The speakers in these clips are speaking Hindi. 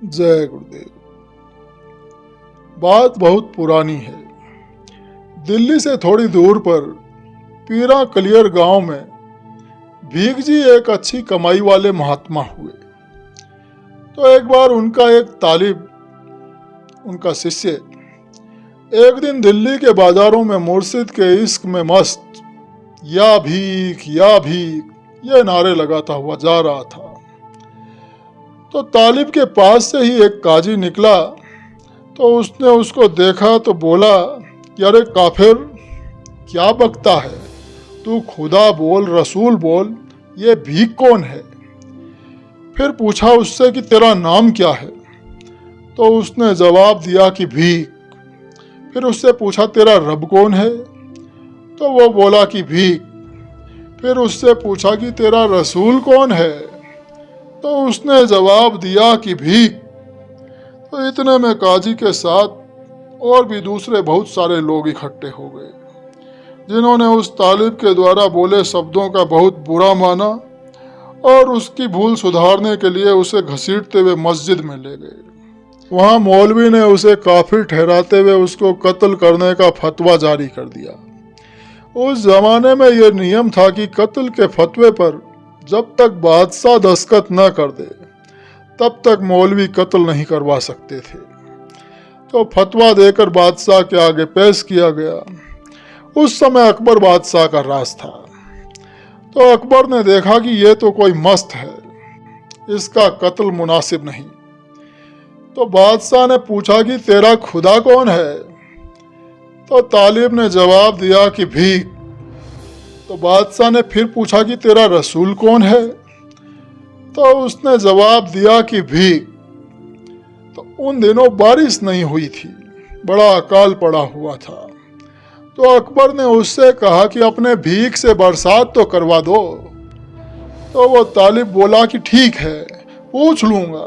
जय गुरुदेव। बात बहुत पुरानी है। दिल्ली से थोड़ी दूर पर पीरा कलियर गांव में भीख जी एक अच्छी कमाई वाले महात्मा हुए। तो एक बार उनका एक तालिब, उनका शिष्य, एक दिन दिल्ली के बाजारों में मुर्शिद के इश्क में मस्त या भीख ये नारे लगाता हुआ जा रहा था। तो तालिब के पास से ही एक काजी निकला। तो उसने उसको देखा तो बोला कि अरे काफिर, क्या बकता है तू? खुदा बोल, रसूल बोल, ये भीख कौन है? फिर पूछा उससे कि तेरा नाम क्या है? तो उसने जवाब दिया कि भीख। फिर उससे पूछा तेरा रब कौन है? तो वो बोला कि भीख। फिर उससे पूछा कि तेरा रसूल कौन है? तो उसने जवाब दिया कि भीख। तो इतने में काजी के साथ और भी दूसरे बहुत सारे लोग इकट्ठे हो गए, जिन्होंने उस तालिब के द्वारा बोले शब्दों का बहुत बुरा माना और उसकी भूल सुधारने के लिए उसे घसीटते हुए मस्जिद में ले गए। वहां मौलवी ने उसे काफिर ठहराते हुए उसको कत्ल करने का फतवा जारी कर दिया। उस जमाने में यह नियम था कि कत्ल के फतवे पर जब तक बादशाह दस्तखत न कर दे तब तक मौलवी कत्ल नहीं करवा सकते थे। तो फतवा देकर बादशाह के आगे पेश किया गया। उस समय अकबर बादशाह का राज था। तो अकबर ने देखा कि ये तो कोई मस्त है, इसका कत्ल मुनासिब नहीं। तो बादशाह ने पूछा कि तेरा खुदा कौन है? तो तालिब ने जवाब दिया कि भीख। तो बादशाह ने फिर पूछा कि तेरा रसूल कौन है? तो उसने जवाब दिया कि भीख। तो उन दिनों बारिश नहीं हुई थी, बड़ा अकाल पड़ा हुआ था। तो अकबर ने उससे कहा कि अपने भीख से बरसात तो करवा दो। तो वो तालिब बोला कि ठीक है, पूछ लूंगा।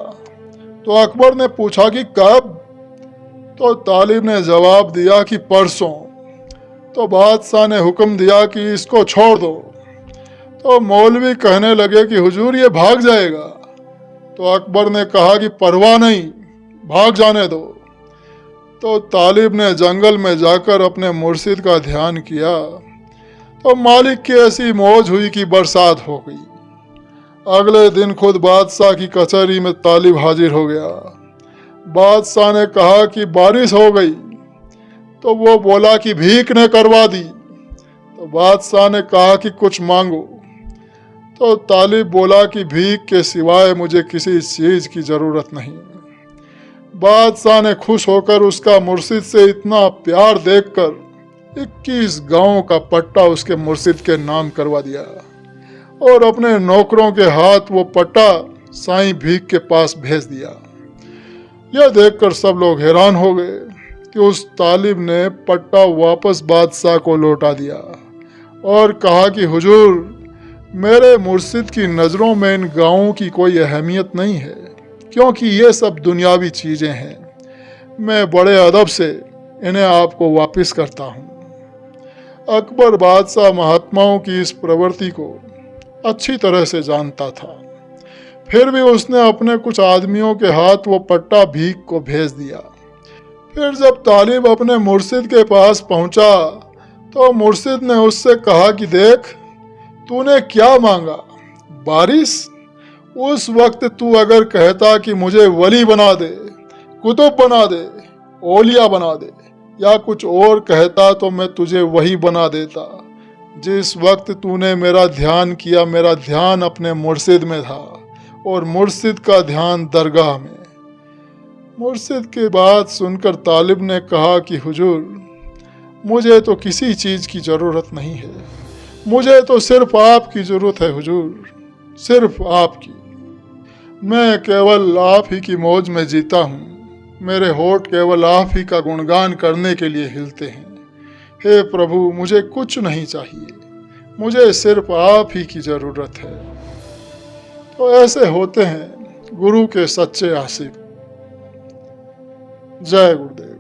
तो अकबर ने पूछा कि कब? तो तालिब ने जवाब दिया कि परसों। तो बादशाह ने हुक्म दिया कि इसको छोड़ दो। तो मौलवी कहने लगे कि हुजूर ये भाग जाएगा। तो अकबर ने कहा कि परवाह नहीं, भाग जाने दो। तो तालिब ने जंगल में जाकर अपने मुर्शिद का ध्यान किया। तो मालिक की ऐसी मौज हुई कि बरसात हो गई। अगले दिन खुद बादशाह की कचहरी में तालिब हाजिर हो गया। बादशाह ने कहा कि बारिश हो गई। तो वो बोला कि भीख ने करवा दी। तो बादशाह ने कहा कि कुछ मांगो। तो तालिब बोला कि भीख के सिवाय मुझे किसी चीज की जरूरत नहीं। बादशाह ने खुश होकर उसका मुर्शिद से इतना प्यार देखकर 21 गांवों का पट्टा उसके मुर्शिद के नाम करवा दिया और अपने नौकरों के हाथ वो पट्टा साईं भीख के पास भेज दिया। यह देखकर सब लोग हैरान हो गए कि उस तालिब ने पट्टा वापस बादशाह को लौटा दिया और कहा कि हुजूर, मेरे मुर्शिद की नज़रों में इन गाँवों की कोई अहमियत नहीं है, क्योंकि ये सब दुनियावी चीज़ें हैं। मैं बड़े अदब से इन्हें आपको वापस करता हूँ। अकबर बादशाह महात्माओं की इस प्रवृत्ति को अच्छी तरह से जानता था। फिर भी उसने अपने कुछ आदमियों के हाथ वो पट्टा भीख को भेज दिया। फिर जब तालिब अपने मुर्शिद के पास पहुंचा तो मुर्शिद ने उससे कहा कि देख, तूने क्या मांगा? बारिश? उस वक्त तू अगर कहता कि मुझे वली बना दे, कुतुब बना दे, औलिया बना दे या कुछ और कहता तो मैं तुझे वही बना देता। जिस वक्त तूने मेरा ध्यान किया, मेरा ध्यान अपने मुर्शिद में था और मुर्शिद का ध्यान दरगाह में। मुर्शिद की बात सुनकर तालिब ने कहा कि हुजूर, मुझे तो किसी चीज़ की ज़रूरत नहीं है, मुझे तो सिर्फ आपकी ज़रूरत है हुजूर, सिर्फ आपकी। मैं केवल आप ही की मौज में जीता हूँ। मेरे होठ केवल आप ही का गुणगान करने के लिए हिलते हैं। हे प्रभु, मुझे कुछ नहीं चाहिए, मुझे सिर्फ आप ही की ज़रूरत है। तो ऐसे होते हैं गुरु के सच्चे आशिक। जय गुरुदेव।